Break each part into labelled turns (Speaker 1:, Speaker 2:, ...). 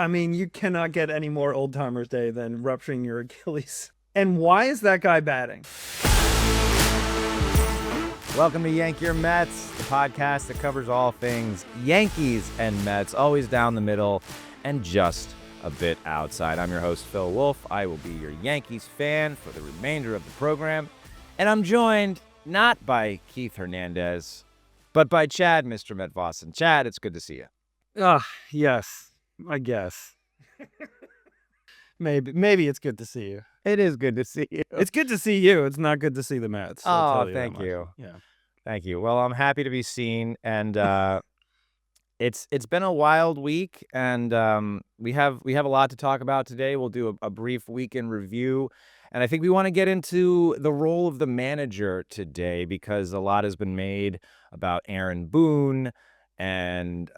Speaker 1: I mean, you cannot get any more old timers day than rupturing your Achilles. And why is that guy batting?
Speaker 2: Welcome to Yank Your Mets, the podcast that covers all things Yankees and Mets, always down the middle and just a bit outside. I'm your host, Phil Wolf. I will be your Yankees fan for the remainder of the program. And I'm joined not by Keith Hernandez, but by Chad, Mr. Met Vossen. Chad, it's good to see you.
Speaker 1: Yes, I guess. Maybe it's good to see you.
Speaker 2: It is good to see you.
Speaker 1: It's good to see you. It's not good to see the Mets. I'll tell you
Speaker 2: thank
Speaker 1: that
Speaker 2: you.
Speaker 1: much. Yeah.
Speaker 2: Thank you. Well, I'm happy to be seen, and it's been a wild week, and we have a lot to talk about today. We'll do a brief weekend review, and I think we want to get into the role of the manager today because a lot has been made about Aarron Boone and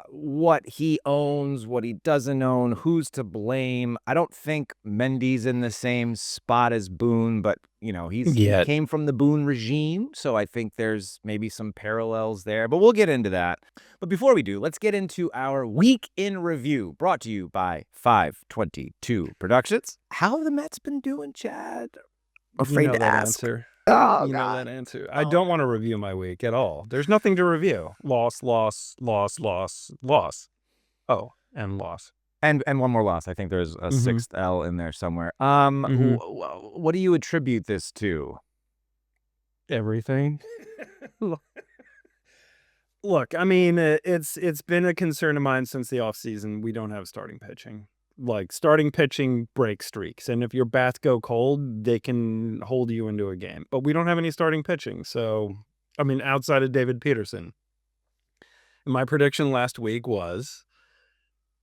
Speaker 2: what he owns, what he doesn't own, who's to blame. I don't think Mendy's in the same spot as Boone, but he came from the Boone regime, so I think there's maybe some parallels there. But we'll get into that. But before we do, let's get into our week in review, brought to you by 522 Productions. How have the Mets been doing, Chad? Afraid to ask.
Speaker 1: Answer.
Speaker 2: Oh,
Speaker 1: you know
Speaker 2: God.
Speaker 1: that answer. I don't want to review my week at all. There's nothing to review. Loss. Oh, and loss.
Speaker 2: And one more loss. I think there's a sixth L in there somewhere. What do you attribute this to?
Speaker 1: Everything. Look, I mean, it's been a concern of mine since the offseason. We don't have starting pitching. Like, starting pitching breaks streaks, and if your bats go cold, they can hold you into a game. But we don't have any starting pitching, so, I mean, outside of David Peterson. My prediction last week was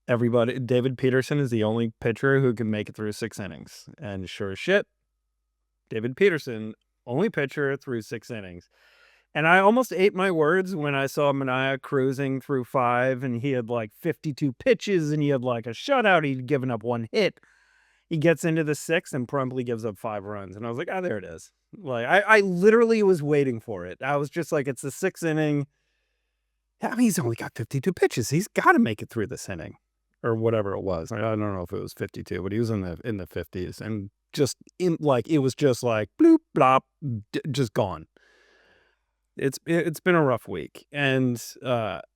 Speaker 1: David Peterson is the only pitcher who can make it through 6 innings. And sure as shit, David Peterson, only pitcher through 6 innings. And I almost ate my words when I saw Manaea cruising through 5, and he had like 52 pitches, and he had like a shutout. He'd given up 1 hit. He gets into the 6th and promptly gives up 5 runs. And I was like, there it is. Like, I literally was waiting for it. I was just like, it's the 6th inning. I mean, he's only got 52 pitches. He's got to make it through this inning, or whatever it was. I don't know if it was 52, but he was in the 50s, and it was just like bloop blop, just gone. It's been a rough week, and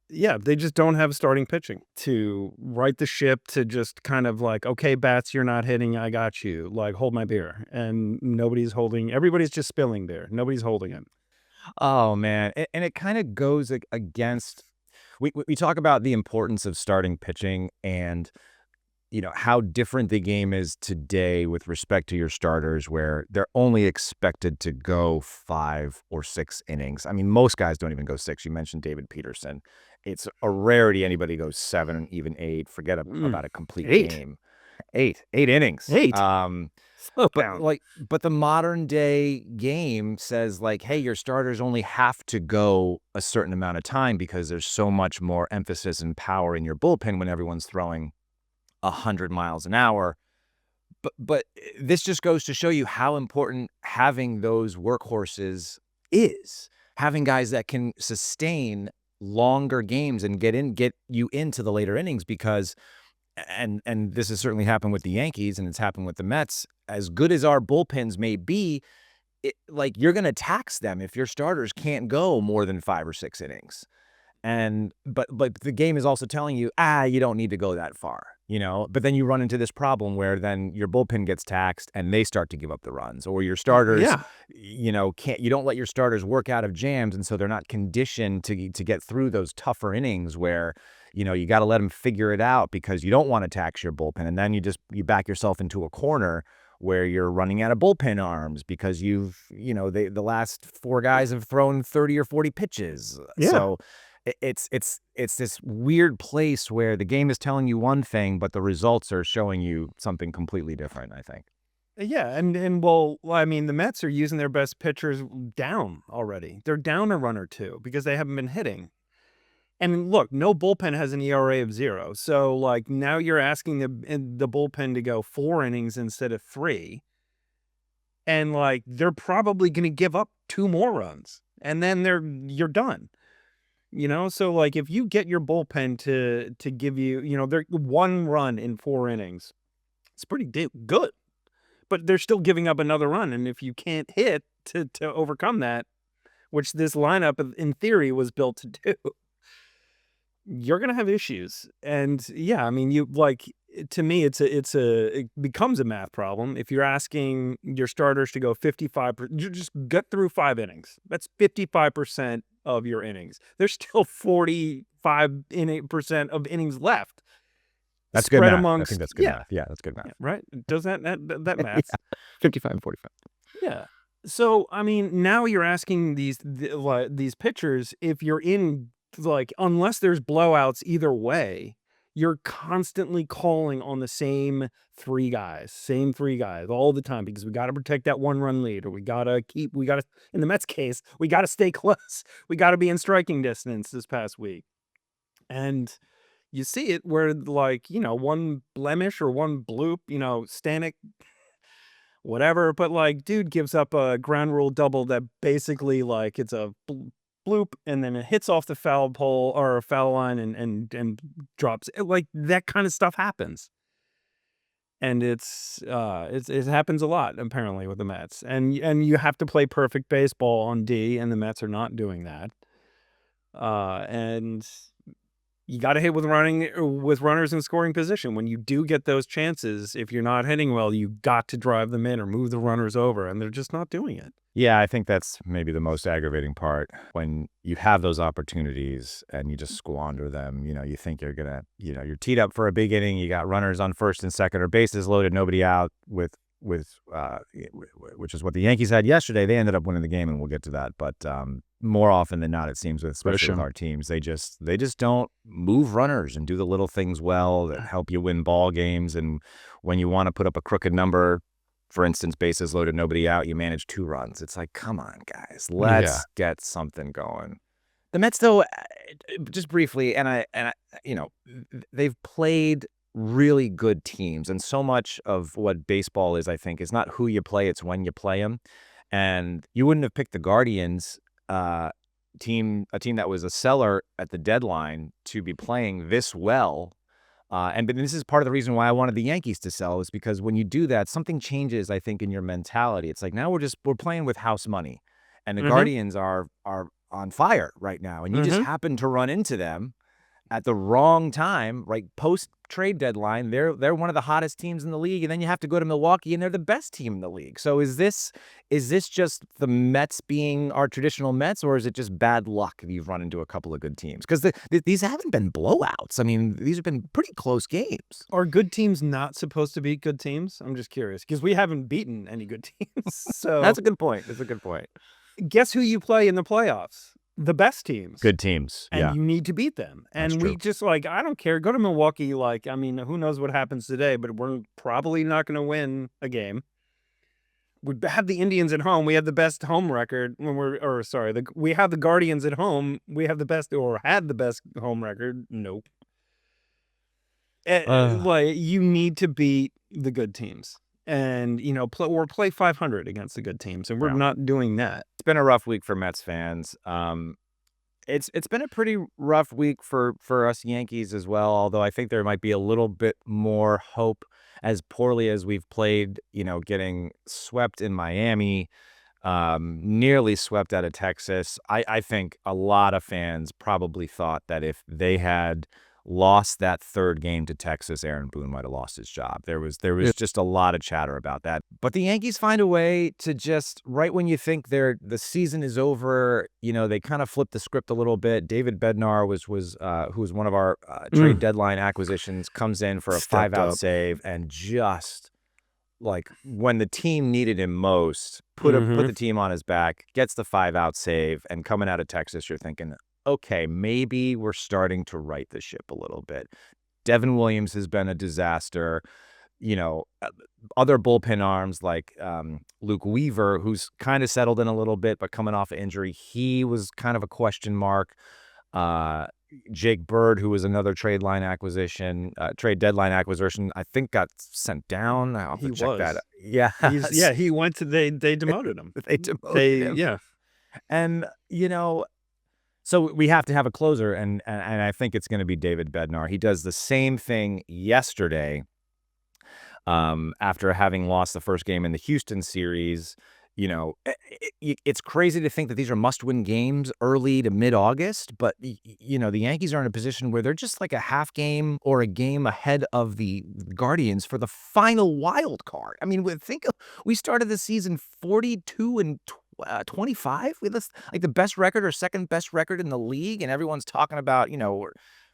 Speaker 1: they just don't have starting pitching to right the ship, to just kind of like, okay, bats, you're not hitting, I got you, like, hold my beer. And everybody's just spilling beer. Nobody's holding it.
Speaker 2: Oh, man. And it kind of goes against, we talk about the importance of starting pitching and how different the game is today with respect to your starters, where they're only expected to go 5 or 6 innings. I mean, most guys don't even go 6. You mentioned David Peterson. It's a rarity anybody goes 7, even 8. Forget about a complete
Speaker 1: 8.
Speaker 2: game. 8 innings.
Speaker 1: 8.
Speaker 2: But the modern day game says, like, hey, your starters only have to go a certain amount of time because there's so much more emphasis and power in your bullpen when everyone's throwing 100 miles an hour. But this just goes to show you how important having those workhorses is. Having guys that can sustain longer games and get you into the later innings, because and this has certainly happened with the Yankees, and it's happened with the Mets. As good as our bullpens may be, you're going to tax them if your starters can't go more than 5 or 6 innings. But the game is also telling you, you don't need to go that far, but then you run into this problem where then your bullpen gets taxed and they start to give up the runs, or your starters, you don't let your starters work out of jams. And so they're not conditioned to get through those tougher innings where, you got to let them figure it out because you don't want to tax your bullpen. And then you back yourself into a corner where you're running out of bullpen arms because the last 4 guys have thrown 30 or 40 pitches.
Speaker 1: Yeah.
Speaker 2: So it's this weird place where the game is telling you one thing, but the results are showing you something completely different, I think.
Speaker 1: Yeah, and well, I mean, the Mets are using their best pitchers down already. They're down a run or 2 because they haven't been hitting. And look, no bullpen has an ERA of 0. So, like, now you're asking the bullpen to go 4 innings instead of 3. And, like, they're probably going to give up 2 more runs. And then you're done. So like if you get your bullpen to give you, they're 1 run in 4 innings, it's pretty good. But they're still giving up another run, and if you can't hit to overcome that, which this lineup in theory was built to do, you're gonna have issues. And yeah, I mean, to me, it becomes a math problem if you're asking your starters to go 55. You just get through 5 innings. That's 55% of your innings. There's still 45% of innings left.
Speaker 2: That's good
Speaker 1: Spread
Speaker 2: math. I
Speaker 1: amongst
Speaker 2: think that's good math. Yeah, that's good math.
Speaker 1: yeah, right? Does that
Speaker 2: Yeah,
Speaker 1: math?
Speaker 2: 55 and 45.
Speaker 1: Yeah. So, I mean, now you're asking these pitchers if you're in, like, unless there's blowouts either way, you're constantly calling on the same 3 guys all the time because we got to protect that 1-run lead, or we got to in the Mets case, we got to stay close. We got to be in striking distance this past week. And you see it where, like, one blemish or one bloop, Stanek, whatever. But like, dude gives up a ground rule double that basically, like, it's a bloop, and then it hits off the foul pole or foul line and drops. Like, that kind of stuff happens, and it happens a lot apparently with the Mets, and you have to play perfect baseball on D, and the Mets are not doing that. And you got to hit with runners in scoring position. When you do get those chances, if you're not hitting well, you got to drive them in or move the runners over, and they're just not doing it.
Speaker 2: Yeah, I think that's maybe the most aggravating part when you have those opportunities and you just squander them. You think you're gonna, you're teed up for a big inning. You got runners on first and second, or bases loaded, nobody out with which is what the Yankees had yesterday. They ended up winning the game, and we'll get to that. But more often than not, it seems, especially with our teams, they just don't move runners and do the little things well that help you win ball games. And when you want to put up a crooked number, for instance, bases loaded, nobody out, you manage 2 runs. It's like, come on, guys, let's get something going. The Mets, though, just briefly, and they've played really good teams, and so much of what baseball is, I think, is not who you play, it's when you play them. And you wouldn't have picked the Guardians, a team that was a seller at the deadline, to be playing this well. But this is part of the reason why I wanted the Yankees to sell, is because when you do that, something changes, I think, in your mentality. It's like, now we're playing with house money, and the Guardians are on fire right now, and you just happen to run into them at the wrong time, right? Post trade deadline, they're one of the hottest teams in the league, and then you have to go to Milwaukee, and they're the best team in the league. So is this just the Mets being our traditional Mets, or is it just bad luck that you've run into a couple of good teams? Because these haven't been blowouts. I mean, these have been pretty close games.
Speaker 1: Are good teams not supposed to beat good teams? I'm just curious, because we haven't beaten any good teams. So
Speaker 2: that's a good point. That's a good point.
Speaker 1: Guess who you play in the playoffs? The best teams.
Speaker 2: Good teams.
Speaker 1: And you need to beat them. And we just, like, I don't care. Go to Milwaukee. Like, I mean, who knows what happens today, but we're probably not going to win a game. We have the Indians at home. We have the best home record when we have the Guardians at home. We have the best, or had the best home record. Nope. Like, you need to beat the good teams. And, play 500 against the good teams, and we're not doing that.
Speaker 2: It's been a rough week for Mets fans. It's been a pretty rough week for us Yankees as well, although I think there might be a little bit more hope, as poorly as we've played, getting swept in Miami, nearly swept out of Texas. I think a lot of fans probably thought that if they had lost that third game to Texas, Aarron Boone might have lost his job. There was just a lot of chatter about that. But the Yankees find a way to just, right when you think the season is over, they kind of flip the script a little bit. David Bednar who was one of our trade deadline acquisitions, comes in for a 5-out save, and just, like, when the team needed him most, put the team on his back, gets the 5-out save. And coming out of Texas, you're thinking, okay, maybe we're starting to right the ship a little bit. Devin Williams has been a disaster. Other bullpen arms like Luke Weaver, who's kind of settled in a little bit, but coming off an injury, he was kind of a question mark. Jake Bird, who was another trade deadline acquisition, I think got sent down. I'll have to check that out.
Speaker 1: Yeah, he went to they demoted him.
Speaker 2: They demoted him.
Speaker 1: Yeah.
Speaker 2: And, So we have to have a closer, and I think it's going to be David Bednar. He does the same thing yesterday. After having lost the first game in the Houston series, it's crazy to think that these are must-win games early to mid-August, but the Yankees are in a position where they're just like a half game or a game ahead of the Guardians for the final wild card. I mean, we started the season 42 and 25 with this, like the best record or second best record in the league, and everyone's talking about,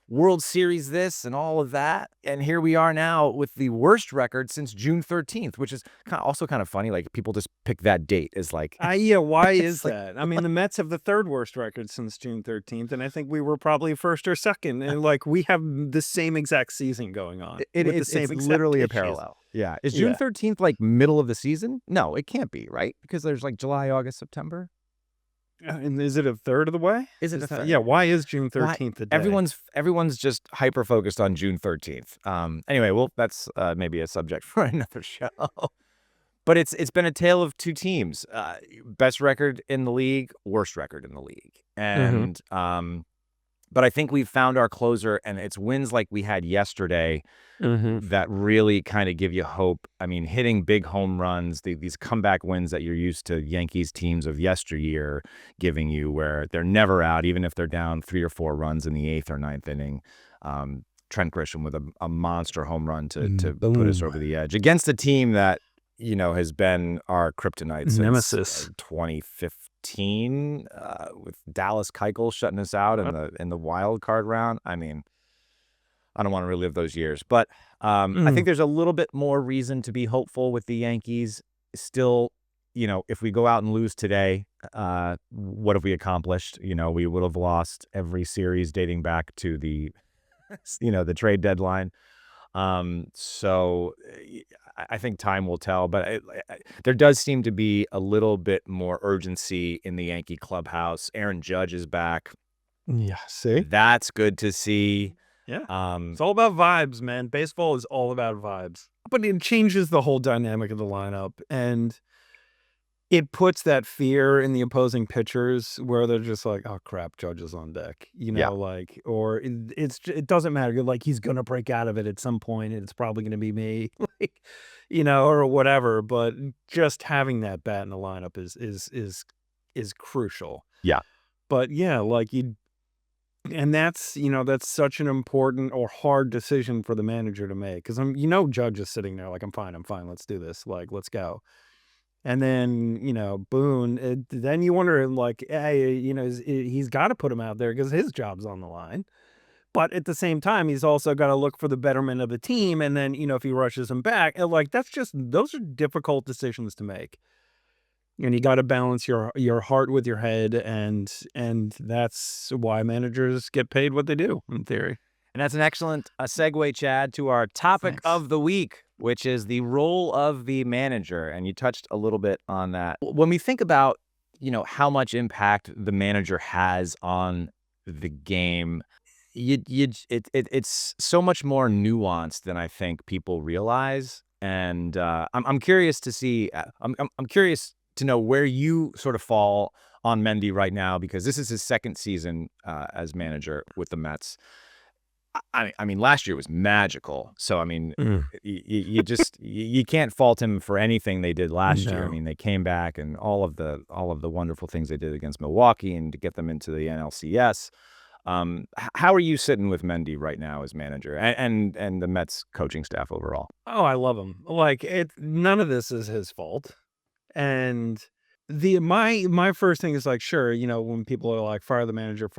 Speaker 2: World Series this and all of that, and here we are now with the worst record since June 13th, which is also kind of funny. Like people just pick that date as like
Speaker 1: Yeah, why is
Speaker 2: it's like
Speaker 1: that? I mean, the Mets have the 3rd worst record since June 13th, and I think we were probably 1st or 2nd, and, like, we have the same exact season going on with the
Speaker 2: it's
Speaker 1: same exact
Speaker 2: literally a
Speaker 1: issues.
Speaker 2: parallel. Yeah, is June
Speaker 1: Yeah.
Speaker 2: 13th like middle of the season? No, it can't be, right? Because there's like July, August, September.
Speaker 1: And is it a third of the way?
Speaker 2: Is it
Speaker 1: Is
Speaker 2: a
Speaker 1: that yeah,
Speaker 2: third?
Speaker 1: why is June
Speaker 2: Why
Speaker 1: 13th the day?
Speaker 2: everyone's just hyper focused on June 13th. Anyway, well, that's maybe a subject for another show. But it's been a tale of two teams. Best record in the league, worst record in the league.
Speaker 1: Mhm,
Speaker 2: And but I think we've found our closer, and it's wins like we had yesterday
Speaker 1: mhm.
Speaker 2: that really kind of give you hope. I mean, hitting big home runs, these comeback wins that you're used to Yankees teams of yesteryear giving you, where they're never out, even if they're down 3 or 4 runs in the 8th or 9th inning. Trent Grisham with a monster home run to put us
Speaker 1: Boom.
Speaker 2: over the edge against a team that has been our kryptonite since
Speaker 1: Nemesis.
Speaker 2: 2015, with Dallas Keuchel shutting us out in the wild card round. I mean, I don't want to relive those years, but I think
Speaker 1: Mm.
Speaker 2: there's a little bit more reason to be hopeful with the Yankees. Still, if we go out and lose today, what have we accomplished? We would have lost every series dating back to the trade deadline. So I think time will tell, but there does seem to be a little bit more urgency in the Yankee clubhouse. Aaron Judge is back.
Speaker 1: Yeah, see?
Speaker 2: That's good to see.
Speaker 1: Yeah.
Speaker 2: Um,
Speaker 1: It's all about vibes, man. Baseball is all about vibes. But it changes the whole dynamic of the lineup, and it puts that fear in the opposing pitchers where they're just like, "Oh, crap, Judge is on deck,"
Speaker 2: yeah.
Speaker 1: like, or it doesn't matter. You're like, "He's gonna break out of it at some point, and it's probably gonna be me," like, or whatever, but just having that bat in the lineup is crucial.
Speaker 2: Yeah.
Speaker 1: But, yeah, like, you and that's such an important or hard decision for the manager to make 'cause Judge is sitting there like, I'm fine, let's do this, like, let's go." And then, Boone, then you wonder, like, hey, he's got to put him out there because his job's on the line. But at the same time, he's also got to look for the betterment of the team. And then, if he rushes him back, like those are difficult decisions to make. And you got to balance your heart with your head, and that's why managers get paid what they do, in theory.
Speaker 2: And that's an excellent segue, Chad, to our topic
Speaker 1: Thanks.
Speaker 2: of the week, which is the role of the manager. And you touched a little bit on that. When we think about, how much impact the manager has on the game, it's so much more nuanced than I think people realize. And I'm curious to see. I'm curious to know where you sort of fall on Mendy right now, because this is his second season as manager with the Mets. I mean, last year was magical. So I mean,
Speaker 1: Mm,
Speaker 2: you can't fault him for anything they did last year. I
Speaker 1: no.
Speaker 2: mean, they came back and all of the wonderful things they did against Milwaukee and to get them into the NLCS. How are you sitting with Mendy right now as manager and the Mets coaching staff overall?
Speaker 1: Oh, I love him. Like, none of this is his fault. And my first thing is like, sure, when people are like, fire the manager.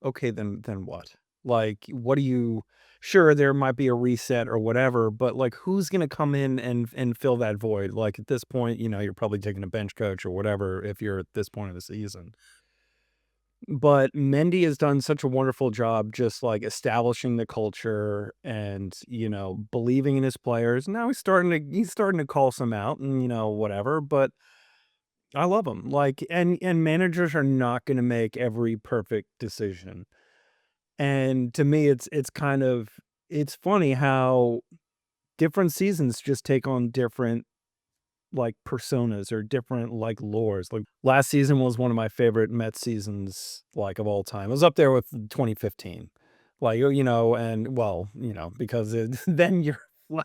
Speaker 1: Okay, then what? Like, what do you sure, there might be a reset or whatever, but like who's gonna come in and fill that void? Like at this point, you're probably taking a bench coach or whatever if you're at this point of the season. But Mendy has done such a wonderful job just, like, establishing the culture and, believing in his players. Now he's starting to call some out and, whatever, but I love him. Like, and managers are not gonna make every perfect decision. And to me, it's funny how different seasons just take on different like personas or different like lores. Like last season was one of my favorite Mets seasons like of all time. It was up there with 2015. Like and well, because then you're fl-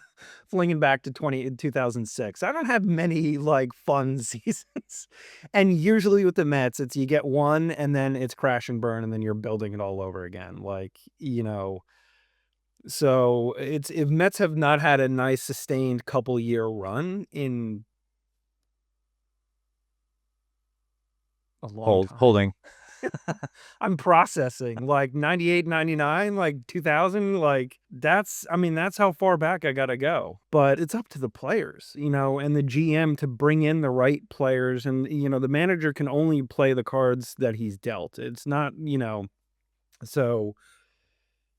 Speaker 1: flinging back to 2006. I don't have many like fun seasons. And usually with the Mets, it's you get one and then it's crash and burn and then you're building it all over again. So it's if Mets have not had a nice sustained couple year run in a long time.
Speaker 2: Holding.
Speaker 1: I'm processing like 98, 99, like 2000, like that's how far back I got to go. But it's up to the players, and the GM to bring in the right players and the manager can only play the cards that he's dealt. It's not, so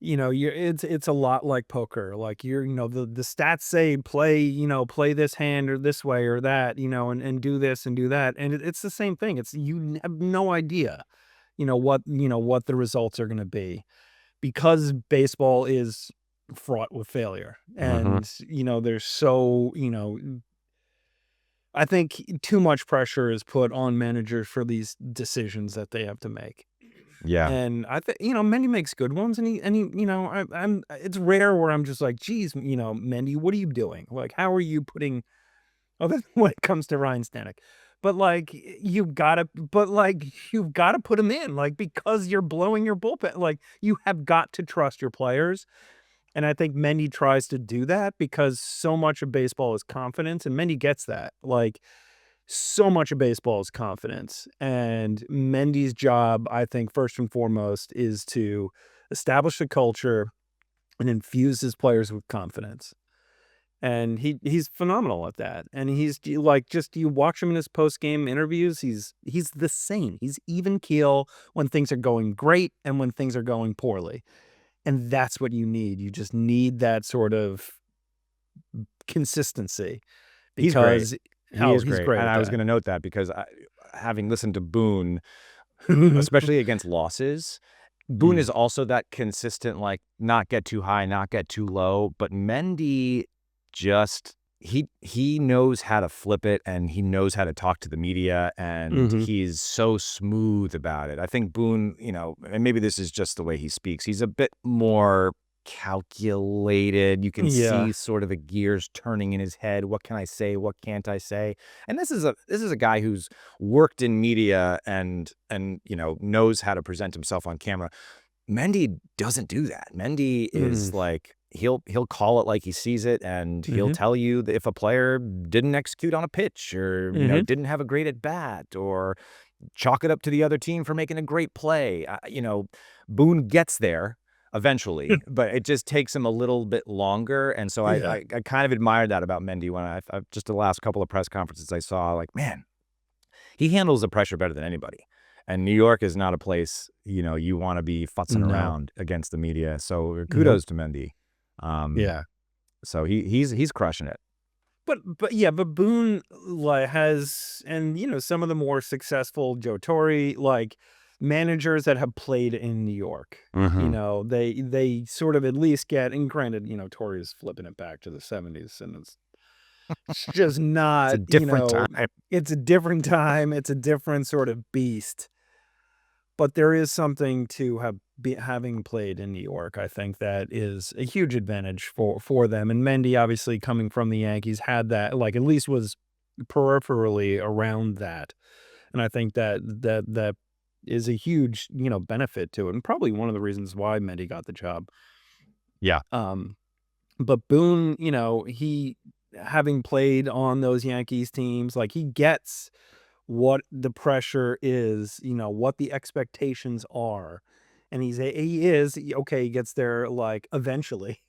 Speaker 1: it's a lot like poker. Like the stats say play this hand or this way or that, and do this and do that. And it's the same thing. It's you have no idea, what the results are going to be because baseball is fraught with failure.
Speaker 2: Hmm.
Speaker 1: And, there's I think too much pressure is put on managers for these decisions that they have to make.
Speaker 2: Yeah.
Speaker 1: And I think, Mendy makes good ones and he, it's rare where I'm just like, geez, Mendy, what are you doing? Like, how are you putting, other than when it comes to Ryan Stanek, but like, you've got to put him in, like, because you're blowing your bullpen. Like, you have got to trust your players. And I think Mendy tries to do that because so much of baseball is confidence, and Mendy gets that. Like, so much of baseball is confidence. And Mendy's job, I think, first and foremost, is to establish a culture and infuse his players with confidence. And he's phenomenal at that. And he's like just you watch him in his post-game interviews, he's the same. He's even keel when things are going great and when things are going poorly. And that's what you need. You just need that sort of consistency
Speaker 2: He's great.
Speaker 1: because
Speaker 2: He is
Speaker 1: he's
Speaker 2: great.
Speaker 1: great
Speaker 2: And
Speaker 1: at
Speaker 2: I was
Speaker 1: that.
Speaker 2: going to note that because having listened to Boone, especially against losses, Boone is
Speaker 1: Mm.
Speaker 2: also that consistent, like not get too high, not get too low. But Mendy just he knows how to flip it and he knows how to talk to the media and
Speaker 1: Mhm.
Speaker 2: he's so smooth about it. I think Boone, and maybe this is just the way he speaks, he's a bit more calculated. You can
Speaker 1: Yeah.
Speaker 2: see sort of the gears turning in his head. What can I say? What can't I say? And this is a guy who's worked in media and knows how to present himself on camera. Mendy doesn't do that. Mendy is
Speaker 1: Mm.
Speaker 2: like he'll call it like he sees it, and he'll
Speaker 1: Mhm.
Speaker 2: tell you that if a player didn't execute on a pitch or
Speaker 1: Mhm.
Speaker 2: didn't have a great at bat or chalk it up to the other team for making a great play. Boone gets there eventually, but it just takes him a little bit longer. And so I
Speaker 1: Yeah.
Speaker 2: I, I kind of admired that about Mendy when I just the last couple of press conferences I saw. Like, man, he handles the pressure better than anybody. And New York is not a place, you want to be futzing
Speaker 1: No.
Speaker 2: around against the media. So
Speaker 1: Nope.
Speaker 2: kudos to Mendy. Um,
Speaker 1: Yeah.
Speaker 2: so he's crushing it.
Speaker 1: But yeah, but Boone like has and some of the more successful Joe Torre like managers that have played in New York.
Speaker 2: Hmm.
Speaker 1: They sort of at least get and granted, Torre is flipping it back to the 70s and it's just
Speaker 2: It's a
Speaker 1: not,
Speaker 2: different time.
Speaker 1: it's a different time, it's a different sort of beast. But there is something to having played in New York. I think that is a huge advantage for them. And Mendy, obviously coming from the Yankees, had that like at least was peripherally around that. And I think that is a huge benefit to it, and probably one of the reasons why Mendy got the job.
Speaker 2: Yeah.
Speaker 1: Um, but Boone, he having played on those Yankees teams, like he gets what the pressure is, what the expectations are. And okay, he gets there like eventually,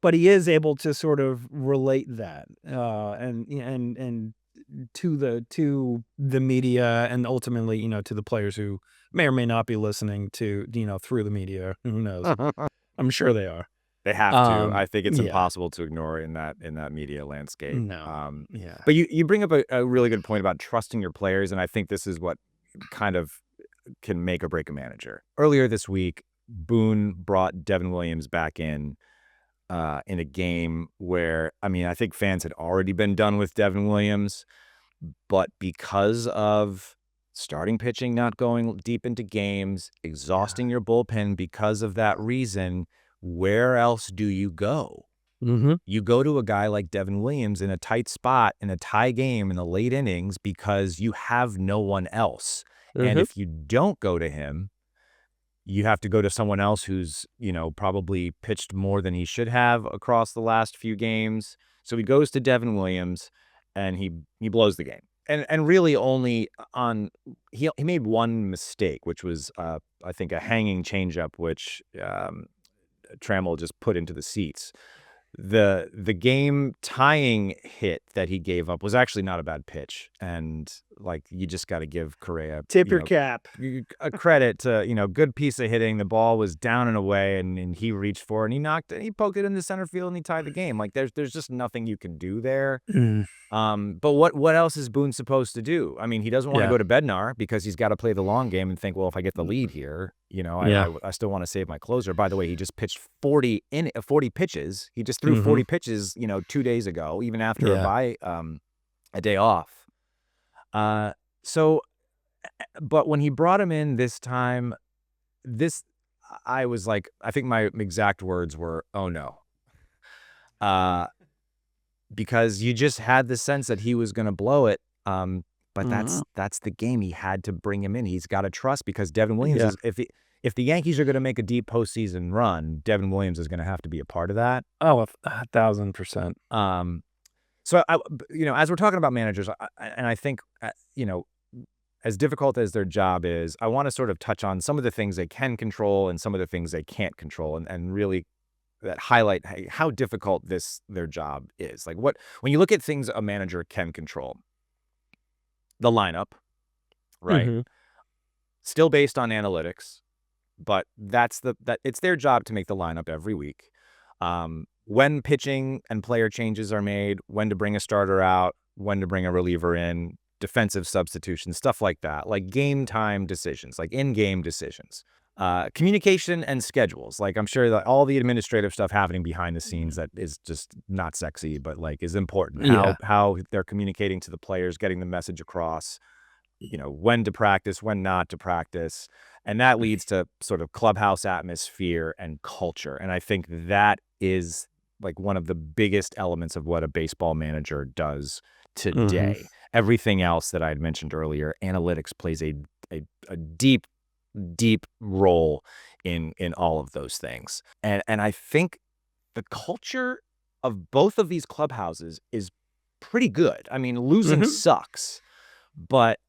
Speaker 1: but he is able to sort of relate that and to the media and ultimately, to the players who may or may not be listening to, through the media. Who knows? I'm sure they are.
Speaker 2: They have to. I think it's
Speaker 1: Yeah.
Speaker 2: impossible to ignore in that media landscape.
Speaker 1: No. Yeah.
Speaker 2: But you bring up a really good point about trusting your players, and I think this is what kind of can make or break a manager. Earlier this week, Boone brought Devin Williams back in in a game where, I mean, I think fans had already been done with Devin Williams, but because of starting pitching not going deep into games,
Speaker 1: Yeah.
Speaker 2: exhausting your bullpen because of that reason, where else do you go?
Speaker 1: Mhm.
Speaker 2: You go to a guy like Devin Williams in a tight spot in a tie game in the late innings because you have no one else. And
Speaker 1: Mhm.
Speaker 2: if you don't go to him, you have to go to someone else who's, probably pitched more than he should have across the last few games. So he goes to Devin Williams and he blows the game. And really only on he made one mistake, which was I think a hanging changeup, which Trammell just put into the seats. The game tying hit that he gave up was actually not a bad pitch, and like you just got to give Correa,
Speaker 1: Tip your cap.
Speaker 2: a credit to good piece of hitting. The ball was down and away, and he reached for it, and he poked it into center field, and he tied the game. Like there's just nothing you can do there.
Speaker 1: Mm.
Speaker 2: But what else is Boone supposed to do? I mean, he doesn't want to
Speaker 1: Yeah.
Speaker 2: go to Bednar because he's got to play the long game and think, well, if I get the lead here,
Speaker 1: Yeah.
Speaker 2: I still want to save my closer. By the way, he just pitched 40 pitches. He just threw
Speaker 1: Mhm.
Speaker 2: 40 pitches, 2 days ago, even after
Speaker 1: Yeah.
Speaker 2: a day off. So, but when he brought him in this time, this I was like, I think my exact words were, "Oh no." Uh, because you just had the sense that he was going to blow it. But
Speaker 1: Mhm.
Speaker 2: that's the game. He had to bring him in. He's got to trust because Devin Williams
Speaker 1: Yeah.
Speaker 2: is if the Yankees are going to make a deep postseason run, Devin Williams is going to have to be a part of that.
Speaker 1: Oh, 1,000%.
Speaker 2: So as we're talking about managers, and I think as difficult as their job is, I want to sort of touch on some of the things they can control and some of the things they can't control, and really that highlight how difficult their job is. Like when you look at things a manager can control, the lineup, right?
Speaker 1: Mhm.
Speaker 2: Still based on analytics, but that it's their job to make the lineup every week. When pitching and player changes are made, when to bring a starter out, when to bring a reliever in, defensive substitutions, stuff like that, like game time decisions, like in-game decisions. Communication and schedules. Like I'm sure that all the administrative stuff happening behind the scenes that is just not sexy, but like is important.
Speaker 1: Yeah.
Speaker 2: How they're communicating to the players, getting the message across, when to practice, when not to practice. And that leads to sort of clubhouse atmosphere and culture. And I think that is like one of the biggest elements of what a baseball manager does
Speaker 1: Mhm.
Speaker 2: today. Everything else that I had mentioned earlier, analytics plays a deep, deep role in all of those things. And I think the culture of both of these clubhouses is pretty good. I mean, losing
Speaker 1: Mhm.
Speaker 2: sucks, but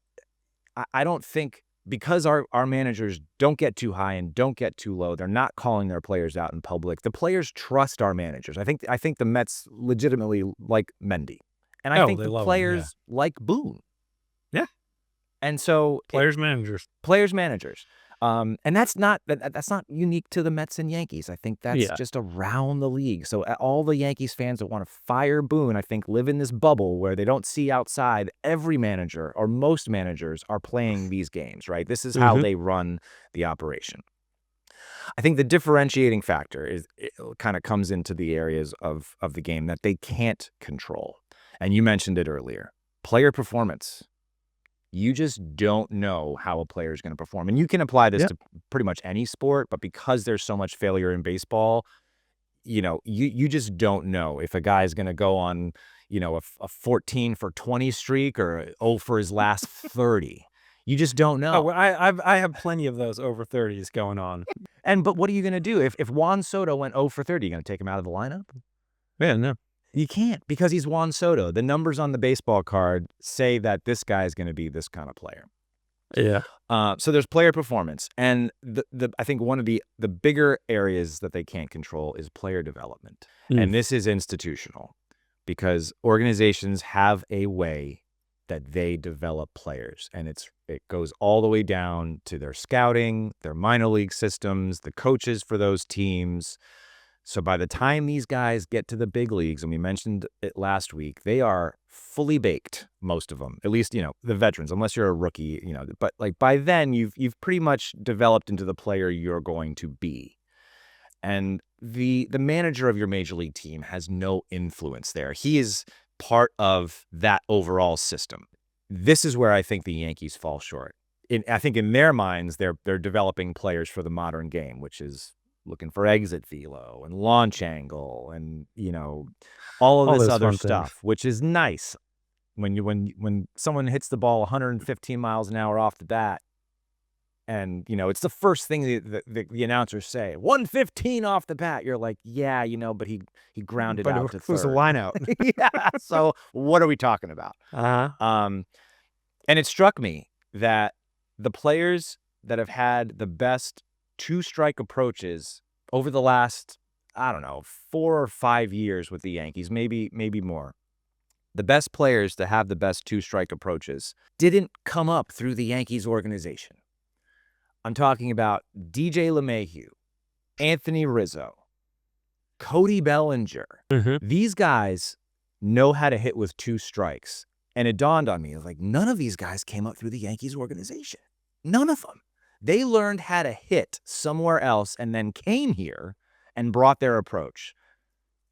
Speaker 2: I don't think because our managers don't get too high and don't get too low, they're not calling their players out in public. The players trust our managers. I think the Mets legitimately like Mendy. And I
Speaker 1: Oh,
Speaker 2: think
Speaker 1: they
Speaker 2: the
Speaker 1: love him. Yeah.
Speaker 2: players like Boone.
Speaker 1: Yeah.
Speaker 2: And so
Speaker 1: Players, managers.
Speaker 2: players, managers. And that's not unique to the Mets and Yankees. I think that's
Speaker 1: Yeah.
Speaker 2: just around the league. So all the Yankees fans that want to fire Boone, I think, live in this bubble where they don't see outside. Every manager or most managers are playing these games, right? This is how
Speaker 1: Mhm.
Speaker 2: they run the operation. I think the differentiating factor is it kind of comes into the areas of the game that they can't control. And you mentioned it earlier. Player performance. You just don't know how a player is going to perform. And you can apply this
Speaker 1: Yeah.
Speaker 2: to pretty much any sport, but because there's so much failure in baseball, you just don't know if a guy is going to go on, a 14 for 20 streak or 0 for his last 30. You just don't
Speaker 1: Oh,
Speaker 2: know.
Speaker 1: well, I have plenty of those over 30s going on.
Speaker 2: But what are you going to do if Juan Soto went 0 for 30? You going to take him out of the lineup?
Speaker 1: Yeah, no.
Speaker 2: You can't because he's Juan Soto. The numbers on the baseball card say that this guy is going to be this kind of player.
Speaker 1: Yeah.
Speaker 2: So there's player performance, and I think one of the bigger areas that they can't control is player development,
Speaker 1: Mm.
Speaker 2: and this is institutional because organizations have a way that they develop players, and it goes all the way down to their scouting, their minor league systems, the coaches for those teams. So by the time these guys get to the big leagues, and we mentioned it last week, they are fully baked, most of them. At least, the veterans, unless you're a rookie, but like by then you've pretty much developed into the player you're going to be. And the manager of your major league team has no influence there. He is part of that overall system. This is where I think the Yankees fall short. I think in their minds, they're developing players for the modern game, which is looking for exit velo and launch angle and, all of
Speaker 1: All
Speaker 2: this
Speaker 1: those
Speaker 2: other
Speaker 1: fun things.
Speaker 2: stuff, which is nice. When someone hits the ball 115 miles an hour off the bat, and it's the first thing the announcers say, 115 off the bat. You're like, yeah, but he grounded
Speaker 1: But
Speaker 2: out to
Speaker 1: who's the
Speaker 2: third.
Speaker 1: line out?
Speaker 2: Yeah. So what are we talking about?
Speaker 1: Uh-huh.
Speaker 2: Um, and it struck me that the players that have had the best two-strike approaches over the last, I don't know, 4 or 5 years with the Yankees, maybe more. The best players to have the best two-strike approaches didn't come up through the Yankees organization. I'm talking about DJ LeMahieu, Anthony Rizzo, Cody Bellinger.
Speaker 1: Mhm.
Speaker 2: These guys know how to hit with 2 strikes. And it dawned on me, like, none of these guys came up through the Yankees organization. None of them. They learned how to hit somewhere else and then came here and brought their approach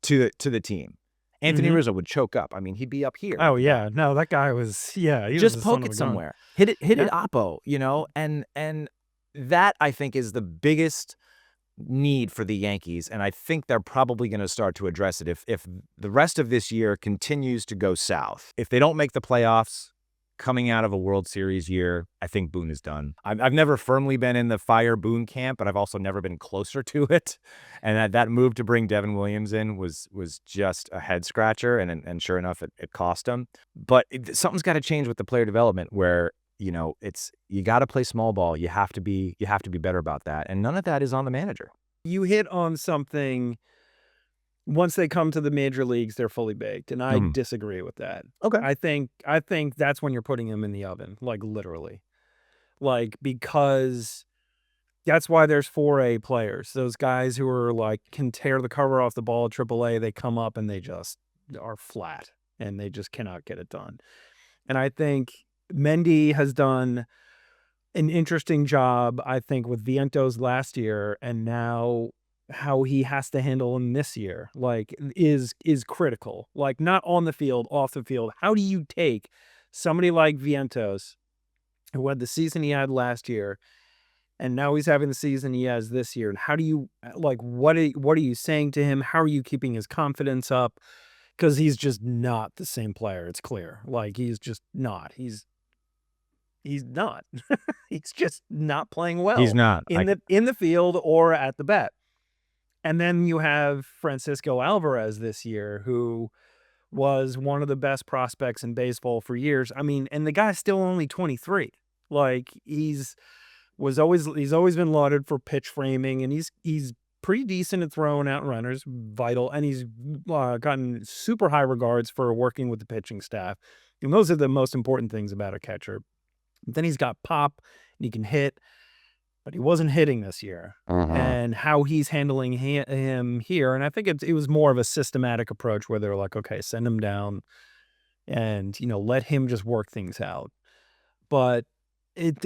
Speaker 2: to the team. Anthony
Speaker 1: Mhm.
Speaker 2: Rizzo would choke up. I mean, he'd be up here at
Speaker 1: Oh,
Speaker 2: the bat.
Speaker 1: yeah. No, that guy was he was
Speaker 2: Just
Speaker 1: the son
Speaker 2: poke
Speaker 1: of
Speaker 2: it
Speaker 1: a gun.
Speaker 2: somewhere. Hit it
Speaker 1: Yeah.
Speaker 2: oppo, and that, I think, is the biggest need for the Yankees, and I think they're probably gonna start to address it if the rest of this year continues to go south. If they don't make the playoffs coming out of a World Series year, I think Boone is done. I've never firmly been in the fire Boone camp, but I've also never been closer to it, and that move to bring Devin Williams in was just a head scratcher, and sure enough, it cost him. But something's gotta change with the player development where, it's you gotta play small ball. You have to be better about that, and none of that is on the manager.
Speaker 1: You hit on something. Once they come to the major leagues, they're fully baked, and I
Speaker 2: Mhm.
Speaker 1: disagree with that.
Speaker 2: Okay.
Speaker 1: I think that's when you're putting them in the oven, like, literally. Like, because that's why there's 4A players. Those guys who are, like, can tear the cover off the ball at AAA, they come up and they just are flat, and they just cannot get it done. And I think Mendy has done an interesting job, I think, with Vientos last year, and now how he has to handle him this year, like, is critical. Like, not on the field, off the field. How do you take somebody like Vientos, who had the season he had last year, and now he's having the season he has this year, and how do you like, what are you saying to him? How are you keeping his confidence up? Because he's just not the same player, it's clear. Like, he's just not. He's not. He's just not playing
Speaker 2: He's
Speaker 1: well
Speaker 2: not.
Speaker 1: in the field or at the bat. And then you have Francisco Alvarez this year, who was one of the best prospects in baseball for years. I mean, and the guy's still only 23. Like, he's always been lauded for pitch framing, and he's pretty decent at throwing out runners, vital, and he's gotten super high regards for working with the pitching staff. And those are the most important things about a catcher. Then he's got pop, and he can hit, but he wasn't hitting this year.
Speaker 2: Mhm.
Speaker 1: And how he's handling him here, and I think it was more of a systematic approach where they're like, okay, send him down and let him just work things out. But it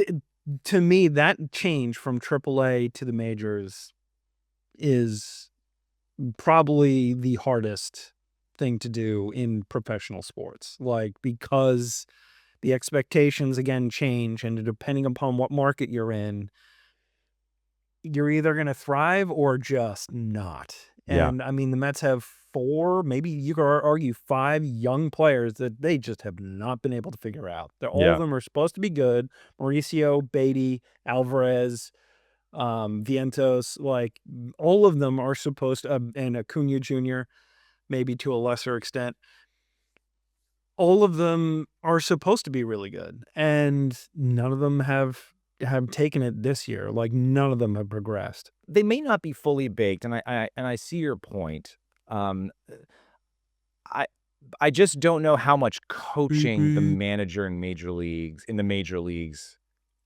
Speaker 1: to me, that change from AAA to the majors is probably the hardest thing to do in professional sports. Like, because the expectations again change, and depending upon what market you're in, you're either gonna thrive or just not.
Speaker 2: Yeah.
Speaker 1: And I mean, the Mets have 4, maybe you could argue 5 young players that they just have not been able to figure out. They're all of
Speaker 2: Yeah.
Speaker 1: them are supposed to be good. Mauricio, Beatty, Alvarez, Vientos, like, all of them are supposed to, and Acuna Jr., maybe to a lesser extent. All of them are supposed to be really good, and none of them have taken it this year. Like, none of them have progressed.
Speaker 2: They may not be fully baked, and I see your point. Um, I I just don't know how much
Speaker 1: Beep,
Speaker 2: coaching the
Speaker 1: beep.
Speaker 2: manager in the major leagues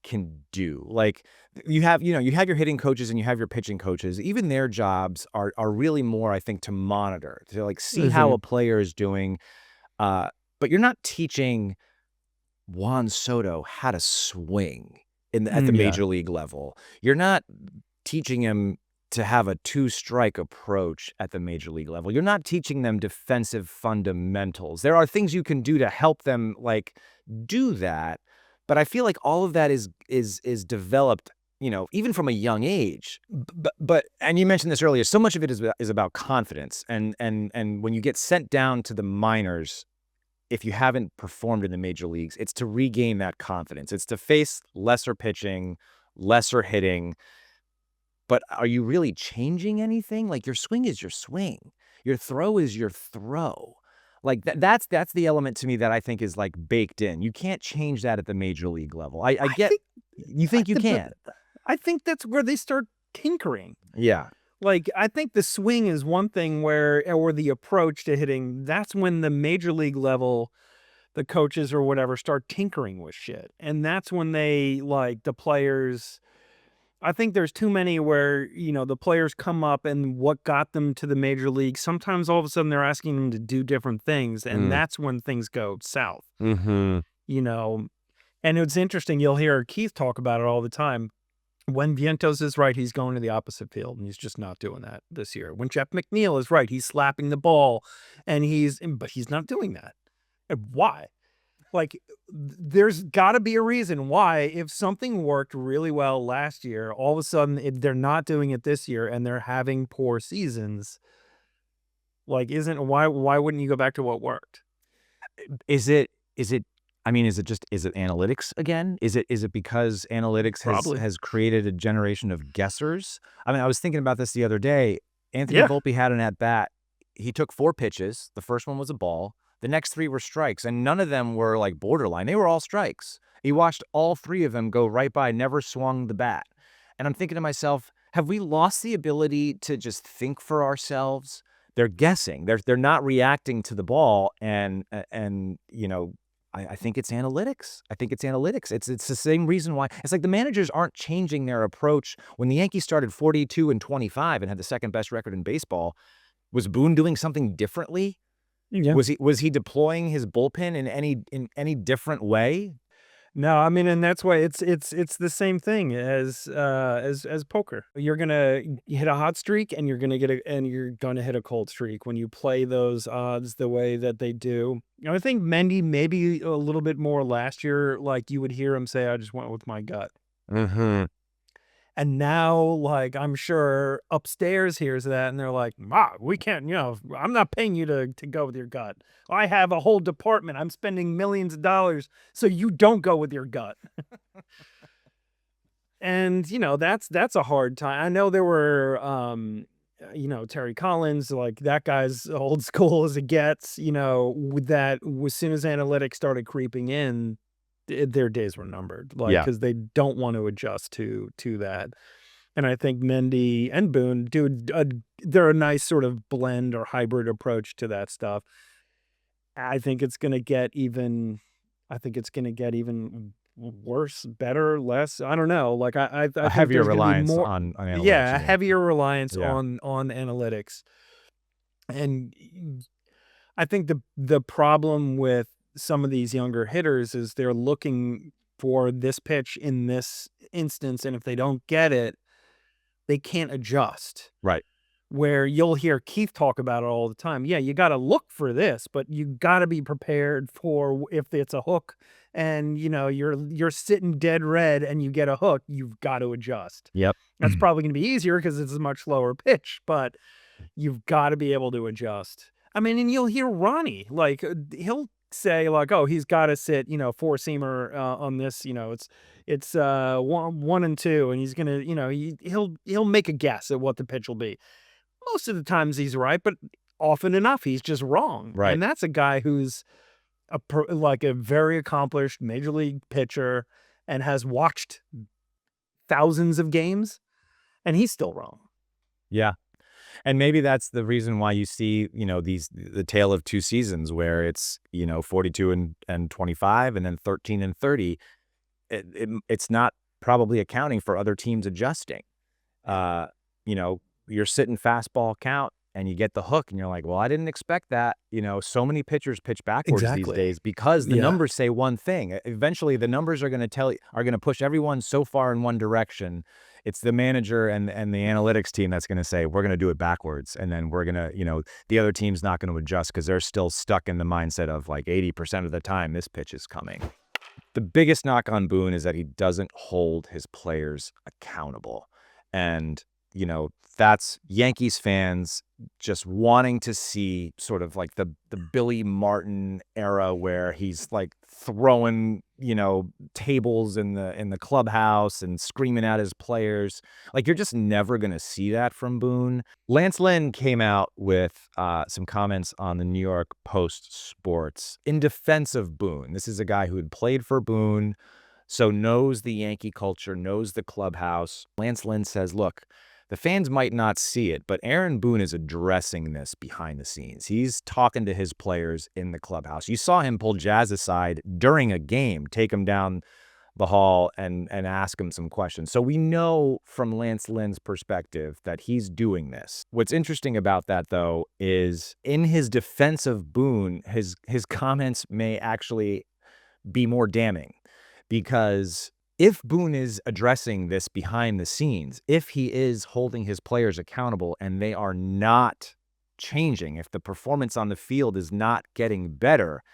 Speaker 2: can do. Like, you have your hitting coaches and you have your pitching coaches. Even their jobs are really more, I think, to monitor, to, like, see how a
Speaker 1: Mhm.
Speaker 2: player is doing. Uh, but you're not teaching Juan Soto how to swing at the
Speaker 1: Yeah.
Speaker 2: major league level. You're not teaching him to have a two-strike approach at the major league level. You're not teaching them defensive fundamentals. There are things you can do to help them, like, do that, but I feel like all of that is developed, even from a young age. But and you mentioned this earlier, so much of it is about confidence, and when you get sent down to the minors, if you haven't performed in the major leagues, it's to regain that confidence. It's to face lesser pitching, lesser hitting. But are you really changing anything? Like, your swing is your swing. Your throw is your throw. Like, that's the element to me that I think is, like, baked in. You can't change that at the major league level. I
Speaker 1: I
Speaker 2: get
Speaker 1: think
Speaker 2: you
Speaker 1: I
Speaker 2: think you
Speaker 1: th but
Speaker 2: can.
Speaker 1: I think that's where they start tinkering.
Speaker 2: Yeah.
Speaker 1: Like, I think the swing is one thing where or the approach to hitting, that's when the major league level, the coaches or whatever start tinkering with shit, and that's when they like, the players I think there's too many where, the players come up and what got them to the major league, sometimes all of a sudden they're asking them to do different things, and
Speaker 2: Mm.
Speaker 1: that's when things go south,
Speaker 2: Mhm.
Speaker 1: you know? And it's interesting, you'll hear Keith talk about it all the time. When Vientos is right, he's going to the opposite field, and he's just not doing that this year. When Jeff McNeil is right, he's slapping the ball, and but he's not doing that. And why? Like, there's gotta be a reason why if something worked really well last year, all of a sudden they're not doing it this year and they're having poor seasons. Like, isn't why wouldn't you go back to what worked?
Speaker 2: Is it I mean, is it analytics again? Is it because analytics has
Speaker 1: Probably.
Speaker 2: has created a generation of guessers? I mean, I was thinking about this the other day. Anthony
Speaker 1: Yeah.
Speaker 2: Volpe had an at bat. He took 4 pitches. The first one was a ball. The next 3 were strikes, and none of them were, like, borderline. They were all strikes. He watched all 3 of them go right by, never swung the bat. And I'm thinking to myself, have we lost the ability to just think for ourselves? They're guessing. They're not reacting to the ball, and I think it's analytics. I think it's analytics. It's the same reason why it's like the managers aren't changing their approach. When the Yankees started 42-25 and had the second best record in baseball, was Boone doing something differently?
Speaker 1: Yeah.
Speaker 2: Was he deploying his bullpen in any different way?
Speaker 1: No, I mean, and that's why it's the same thing as poker. You're gonna hit a hot streak and you're gonna hit a cold streak when you play those odds the way that they do. I think Mendy maybe a little bit more last year, like you would hear him say, I just went with my gut.
Speaker 2: Mhm.
Speaker 1: And now, like, I'm sure upstairs hears that and they're like, "Ma, we can't, I'm not paying you to go with your gut. I have a whole department. I'm spending millions of dollars so you don't go with your gut." And, that's a hard time. I know there were, Terry Collins, like that guy's old school as it gets, with that, as soon as analytics started creeping in, their days were numbered, like,
Speaker 2: Yeah.
Speaker 1: because they don't want to adjust to that. And I think Mendy and Boone they're a nice sort of blend or hybrid approach to that stuff. I think it's gonna get even I think it's gonna get even worse, better, less, I don't know, like, I
Speaker 2: A
Speaker 1: think
Speaker 2: heavier
Speaker 1: there's gonna be
Speaker 2: reliance
Speaker 1: more.
Speaker 2: on analytics,
Speaker 1: Yeah, a
Speaker 2: you mean?
Speaker 1: heavier reliance
Speaker 2: Yeah.
Speaker 1: on analytics. And I think the problem with some of these younger hitters is they're looking for this pitch in this instance, and if they don't get it, they can't adjust.
Speaker 2: Right.
Speaker 1: Where you'll hear Keith talk about it all the time. Yeah, you gotta look for this, but you gotta be prepared for if it's a hook and, you're sitting dead red and you get a hook, you've got to adjust.
Speaker 2: Yep.
Speaker 1: That's probably gonna be easier because it's a much lower pitch, but you've gotta be able to adjust. I mean, and you'll hear Ronnie, like, he'll say, like, "Oh, he's gotta sit, four-seamer, on this, it's 1 and 2, and he's gonna," he'll make a guess at what the pitch will be. Most of the times he's right, but often enough, he's just wrong,
Speaker 2: Right.
Speaker 1: and that's a guy who's like a very accomplished major league pitcher and has watched thousands of games, and he's still wrong.
Speaker 2: Yeah. And maybe that's the reason why you see, the tale of 2 seasons where it's, 42 and 25 and then 13 and 30. It's not probably accounting for other teams adjusting. Uh, you're sitting fastball count and you get the hook and you're like, well, I didn't expect that. So many pitchers pitch backwards these
Speaker 1: Exactly.
Speaker 2: days because the
Speaker 1: Yeah.
Speaker 2: numbers say one thing. Eventually the numbers are going to push everyone so far in one direction. it's the manager and the analytics team that's going to say, we're going to do it backwards. And then we're going to, the other team's not going to adjust because they're still stuck in the mindset of like 80% of the time this pitch is coming. The biggest knock on Boone is that he doesn't hold his players accountable. And, that's Yankees fans just wanting to see sort of like the Billy Martin era where he's like throwing, tables in the clubhouse and screaming at his players. Like, you're just never going to see that from Boone. Lance Lynn came out with some comments on the New York Post Sports in defense of Boone. This is a guy who had played for Boone, so knows the Yankee culture, knows the clubhouse. Lance Lynn says, look, the fans might not see it, but Aarron Boone is addressing this behind the scenes. He's talking to his players in the clubhouse. You saw him pull Jazz aside during a game, take him down the hall and ask him some questions. So we know from Lance Lynn's perspective that he's doing this. What's interesting about that, though, is in his defense of Boone, his comments may actually be more damning, because if Boone is addressing this behind the scenes, if he is holding his players accountable and they are not changing, if the performance on the field is not getting better,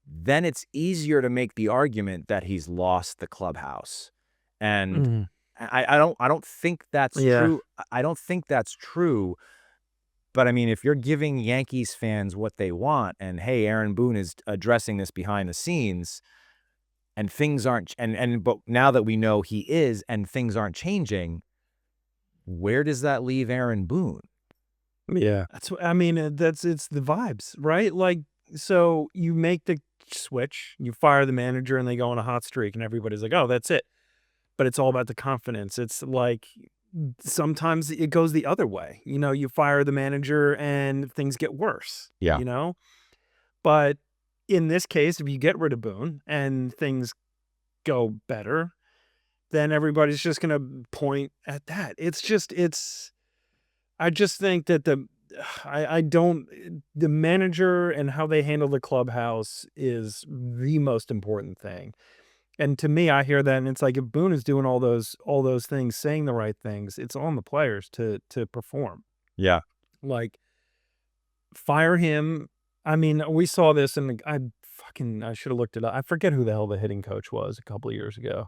Speaker 2: then it's easier to make the argument that he's lost the clubhouse. And I don't think that's true. I don't think that's true. But I mean, if you're giving Yankees fans what they want, and hey, Aarron Boone is addressing this behind the scenes, and things aren't, but now that we know he is, and things aren't changing, where does that leave Aarron Boone?
Speaker 1: Yeah. It's the vibes, right? Like, so you make the switch, you fire the manager and they go on a hot streak and everybody's like, oh, that's it. But it's all about the confidence. It's like sometimes it goes the other way. You fire the manager and things get worse.
Speaker 2: Yeah.
Speaker 1: But in this case, if you get rid of Boone and things go better, then everybody's just going to point at that. I just think that the manager and how they handle the clubhouse is the most important thing. And to me, I hear that and it's like, if Boone is doing all those things, saying the right things, it's on the players to perform.
Speaker 2: Yeah.
Speaker 1: Like, fire him. I mean, we saw this and I should have looked it up. I forget who the hell the hitting coach was a couple of years ago.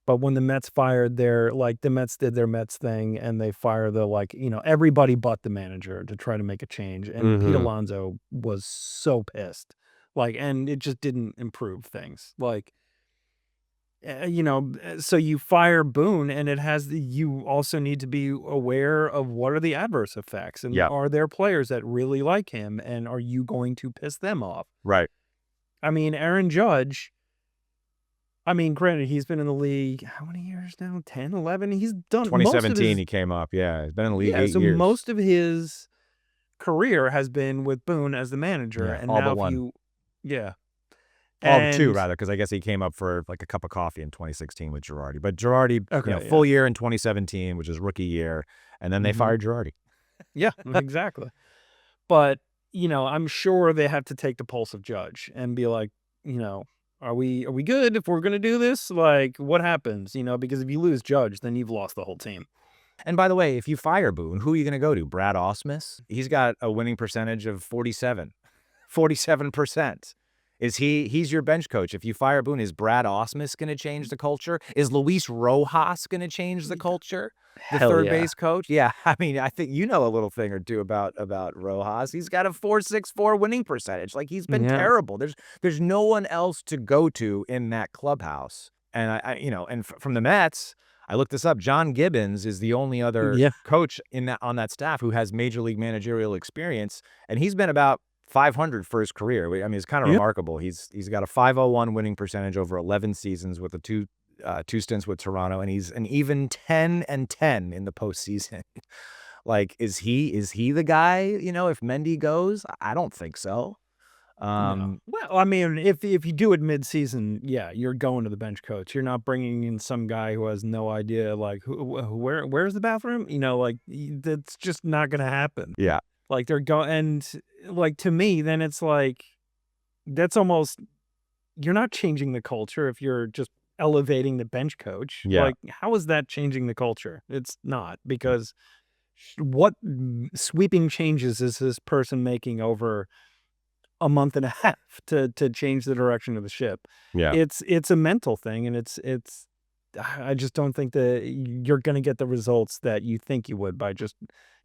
Speaker 1: But when the Mets fired the Mets did their Mets thing and they fire everybody but the manager to try to make a change. And Pete Alonso was so pissed. And it just didn't improve things. So you fire Boone and you also need to be aware of what are the adverse effects and are there players that really like him and are you going to piss them off?
Speaker 2: Right.
Speaker 1: I mean, Aaron Judge, granted, he's been in the league, how many years now? 10, 11? He's done
Speaker 2: 2017 he came up. Yeah. He's been in the league 8
Speaker 1: so
Speaker 2: years.
Speaker 1: most of his career has been with Boone as the manager.
Speaker 2: Yeah,
Speaker 1: and
Speaker 2: all
Speaker 1: now
Speaker 2: but one.
Speaker 1: All
Speaker 2: but two, rather, because I guess he came up for like a cup of coffee in 2016 with Girardi. But Girardi, full year in 2017, which is rookie year, and then they fired Girardi.
Speaker 1: Yeah, exactly. But, I'm sure they have to take the pulse of Judge and be like, are we good if we're going to do this? Like, what happens? Because if you lose Judge, then you've lost the whole team.
Speaker 2: And by the way, if you fire Boone, who are you going to go to? Brad Ausmus? He's got a winning percentage of 47%. He's your bench coach. If you fire Boone, is Brad Ausmus going to change the culture? Is Luis Rojas going to change the culture? The third base coach? Yeah. I mean, I think you know a little thing or two about Rojas. He's got a .464 winning percentage. Like, he's been terrible. There's no one else to go to in that clubhouse. And and from the Mets, I looked this up. John Gibbons is the only other coach on that staff who has major league managerial experience, and he's been about 500 for his career. I mean, it's kind of remarkable. He's got a .501 winning percentage over 11 seasons with the two stints with Toronto, and he's an even 10-10 in the postseason. Like, is he the guy? If Mendy goes, I don't think so.
Speaker 1: No. Well, I mean, if you do it mid-season, you're going to the bench coach. You're not bringing in some guy who has no idea, like, where's the bathroom? That's just not going to happen.
Speaker 2: Yeah.
Speaker 1: Like, they're going, and like, to me, then it's like, that's almost, you're not changing the culture if you're just elevating the bench coach.
Speaker 2: Yeah.
Speaker 1: Like, how is that changing the culture? It's not, because what sweeping changes is this person making over a month and a half to change the direction of the ship?
Speaker 2: Yeah.
Speaker 1: It's a mental thing, and it's I just don't think that you're gonna get the results that you think you would by just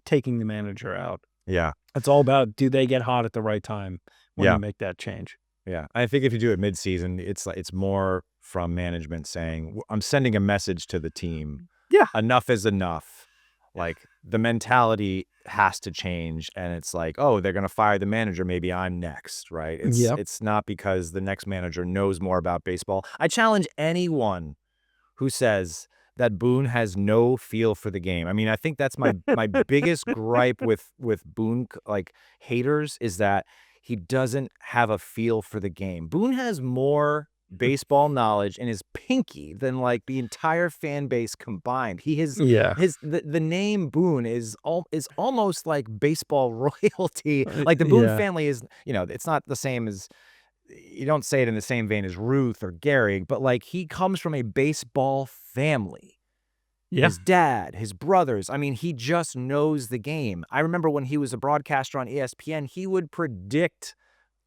Speaker 1: taking the manager out.
Speaker 2: Yeah.
Speaker 1: It's all about, do they get hot at the right time when you
Speaker 2: Yeah.
Speaker 1: make that change?
Speaker 2: Yeah. I think if you do it mid-season, it's more from management saying, I'm sending a message to the team.
Speaker 1: Yeah.
Speaker 2: Enough is enough. Like, the mentality has to change, and it's like, oh, they're gonna fire the manager, maybe I'm next, right?
Speaker 1: Yep.
Speaker 2: It's not because the next manager knows more about baseball. I challenge anyone who says that Boone has no feel for the game. I mean, I think that's my biggest gripe with Boone, like, haters, is that he doesn't have a feel for the game. Boone has more baseball knowledge in his pinky than, like, the entire fan base combined. He has
Speaker 1: Yeah.
Speaker 2: the name Boone is almost like baseball royalty. Like, the Boone
Speaker 1: Yeah.
Speaker 2: family is, it's not the same as, you don't say it in the same vein as Ruth or Gehrig, but, like, he comes from a baseball family.
Speaker 1: Yeah.
Speaker 2: His dad, his brothers, I mean, he just knows the game. I remember when he was a broadcaster on ESPN, he would predict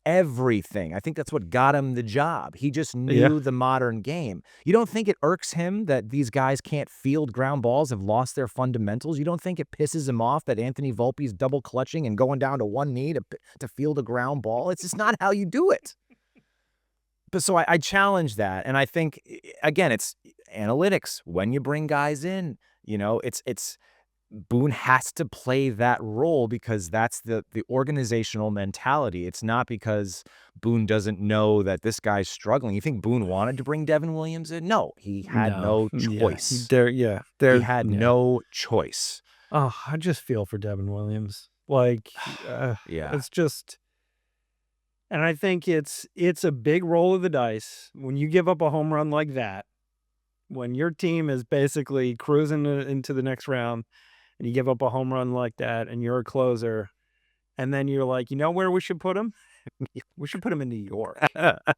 Speaker 2: everything. I think that's what got him the job. He just
Speaker 1: Yeah.
Speaker 2: knew the modern game. You don't think it irks him that these guys can't field ground balls, have lost their fundamentals? You don't think it pisses him off that Anthony Volpe's double clutching and going down to one knee to field a ground ball? It's just not how you do it. But so I challenge that, and I think, again, it's analytics. When you bring guys in, it's Boone has to play that role because that's the organizational mentality. It's not because Boone doesn't know that this guy's struggling. You think Boone wanted to bring Devin Williams in? No, he had
Speaker 1: No.
Speaker 2: no
Speaker 1: Yeah.
Speaker 2: choice.
Speaker 1: Yeah.
Speaker 2: He had no choice.
Speaker 1: Oh, I just feel for Devin Williams. Like,
Speaker 2: Yeah.
Speaker 1: it's just, and I think it's a big roll of the dice when you give up a home run like that, when your team is basically cruising into the next round, and you give up a home run like that, and you're a closer, and then you're like, you know where we should put him? We should put him in New York.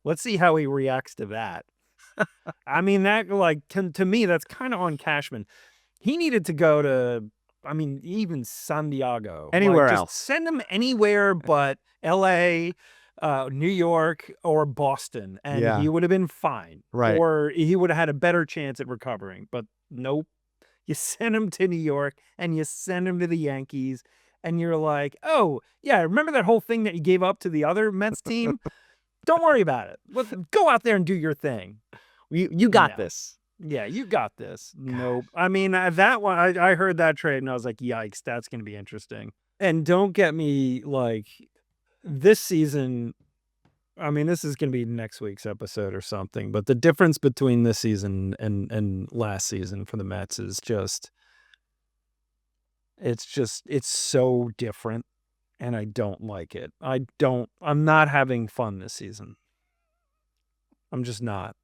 Speaker 1: Let's see how he reacts to that. I mean, that, like, to me, that's kind of on Cashman. He needed to go to, I mean, even San Diego.
Speaker 2: Anywhere
Speaker 1: just
Speaker 2: else.
Speaker 1: send him anywhere but LA, New York, or Boston, and
Speaker 2: Yeah.
Speaker 1: he would have been fine.
Speaker 2: Right.
Speaker 1: Or he would have had a better chance at recovering. But nope. You send him to New York, and you send him to the Yankees, and you're like, oh, yeah, remember that whole thing that you gave up to the other Mets team? Don't worry about it. Go out there and do your thing.
Speaker 2: You got
Speaker 1: No.
Speaker 2: this.
Speaker 1: Yeah, you got this. Nope. I mean, that one, I heard that trade, and I was like, yikes, that's going to be interesting. And don't get me, like, this season, I mean, this is going to be next week's episode or something, but the difference between this season and last season for the Mets is just, it's so different, and I don't like it. I'm not having fun this season. I'm just not.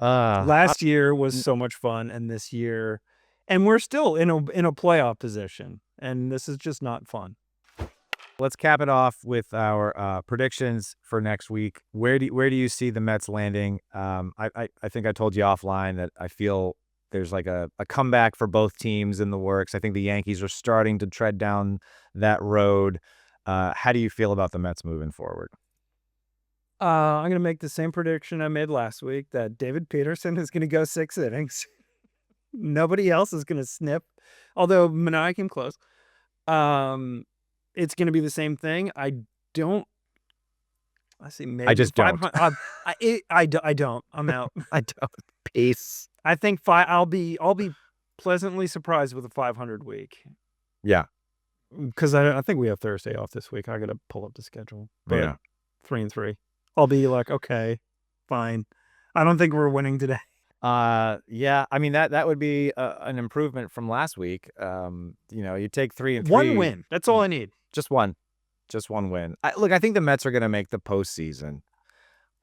Speaker 1: Last year was so much fun, and this year, and we're still in a playoff position, and this is just not fun.
Speaker 2: Let's cap it off with our predictions for next week. Where do you see the Mets landing? I think I told you offline that I feel there's like a comeback for both teams in the works. I think the Yankees are starting to tread down that road. How do you feel about the Mets moving forward?
Speaker 1: I'm going to make the same prediction I made last week, that David Peterson is going to go 6 innings. Nobody else is going to snip, although Manaea came close. It's going to be the same thing. I see. Maybe
Speaker 2: I just don't.
Speaker 1: I don't. I'm out.
Speaker 2: I don't. Peace.
Speaker 1: I think I'll be pleasantly surprised with a 500 week.
Speaker 2: Yeah.
Speaker 1: Because I think we have Thursday off this week. I got to pull up the schedule. But
Speaker 2: Yeah.
Speaker 1: 3-3. I'll be like, okay, fine. I don't think we're winning today.
Speaker 2: Yeah. I mean, that would be an improvement from last week. You take 3-3.
Speaker 1: One win. That's all I need.
Speaker 2: Just one win. Look, I think the Mets are going to make the postseason.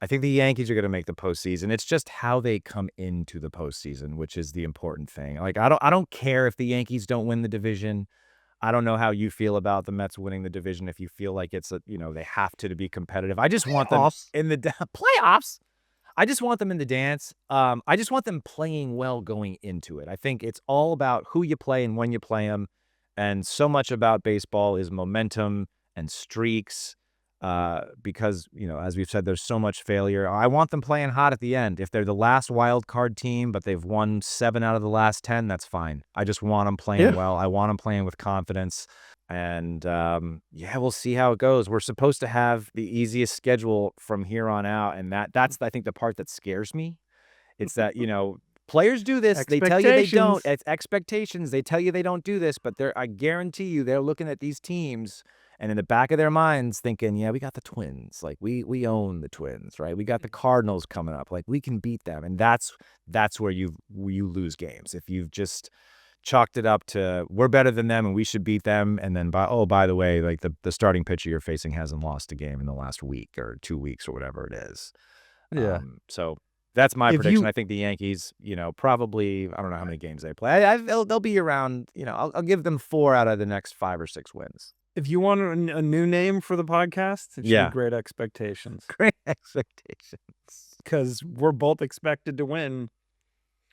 Speaker 2: I think the Yankees are going to make the postseason. It's just how they come into the postseason, which is the important thing. Like, I don't care if the Yankees don't win the division. I don't know how you feel about the Mets winning the division. If you feel like it's they have to be competitive. I just want them in the playoffs. I just want them in the dance. I just want them playing well going into it. I think it's all about who you play and when you play them, and so much about baseball is momentum and streaks, because, as we've said, there's so much failure. I want them playing hot at the end. If they're the last wild card team, but they've won 7 out of the last 10, that's fine. I just want them playing
Speaker 1: Yeah.
Speaker 2: well. I want them playing with confidence. And, yeah, we'll see how it goes. We're supposed to have the easiest schedule from here on out, and that's, I think, the part that scares me. It's that, players do this, they tell you they don't.
Speaker 1: Expectations.
Speaker 2: It's expectations. They tell you they don't do this, but I guarantee you they're looking at these teams and in the back of their minds thinking, "Yeah, we got the Twins. Like, we own the Twins, right? We got the Cardinals coming up. Like, we can beat them." And that's where you lose games. If you've just chalked it up to we're better than them and we should beat them, and then by the way, like the starting pitcher you're facing hasn't lost a game in the last week or 2 weeks or whatever it is.
Speaker 1: Yeah.
Speaker 2: So that's my
Speaker 1: If
Speaker 2: prediction.
Speaker 1: you
Speaker 2: I think the Yankees, probably, I don't know how many games they play. They'll be around. I'll give them 4 out of the next 5 or 6 wins.
Speaker 1: if you want a new name for the podcast, it should
Speaker 2: Yeah.
Speaker 1: be Great Expectations,
Speaker 2: Great expectations.
Speaker 1: because we're both expected to win.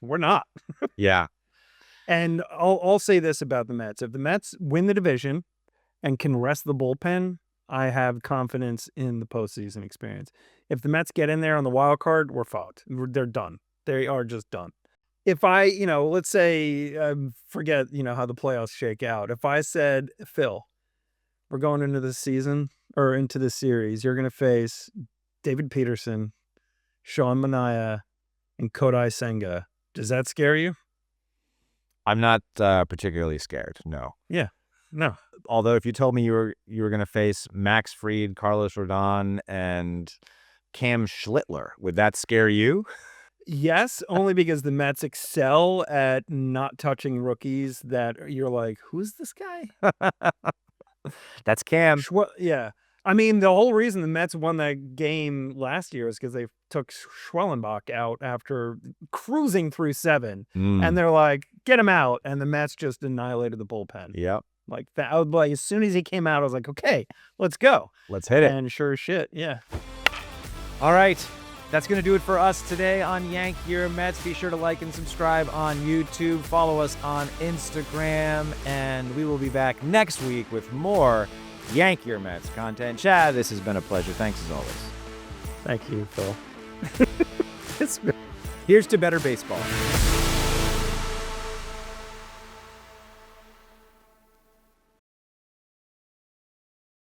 Speaker 1: We're not.
Speaker 2: Yeah.
Speaker 1: And I'll say this about the Mets. If the Mets win the division and can rest the bullpen, I have confidence in the postseason experience. If the Mets get in there on the wild card, we're fucked. They're done. They are just done. If let's say, forget, how the playoffs shake out. If I said, Phil, we're going into the season or into the series, you're going to face David Peterson, Sean Manaea, and Kodai Senga. Does that scare you?
Speaker 2: I'm not particularly scared. No.
Speaker 1: Yeah. No.
Speaker 2: Although if you told me you were going to face Max Fried, Carlos Rodon, and Cam Schlittler, would that scare you?
Speaker 1: Yes, only because the Mets excel at not touching rookies that you're like, who's this guy?
Speaker 2: That's Cam.
Speaker 1: Yeah. I mean, the whole reason the Mets won that game last year is because they took Schwellenbach out after cruising through 7. And they're like, get him out. And the Mets just annihilated the bullpen.
Speaker 2: Yep.
Speaker 1: Like that. Like, as soon as he came out, I was like, okay, let's go.
Speaker 2: Let's hit it.
Speaker 1: And sure as shit, yeah.
Speaker 2: All right. That's going to do it for us today on Yank Your Mets. Be sure to like and subscribe on YouTube. Follow us on Instagram. And we will be back next week with more Yank Your Mets content. Chad, this has been a pleasure. Thanks as always.
Speaker 1: Thank you, Phil.
Speaker 2: Here's to better baseball.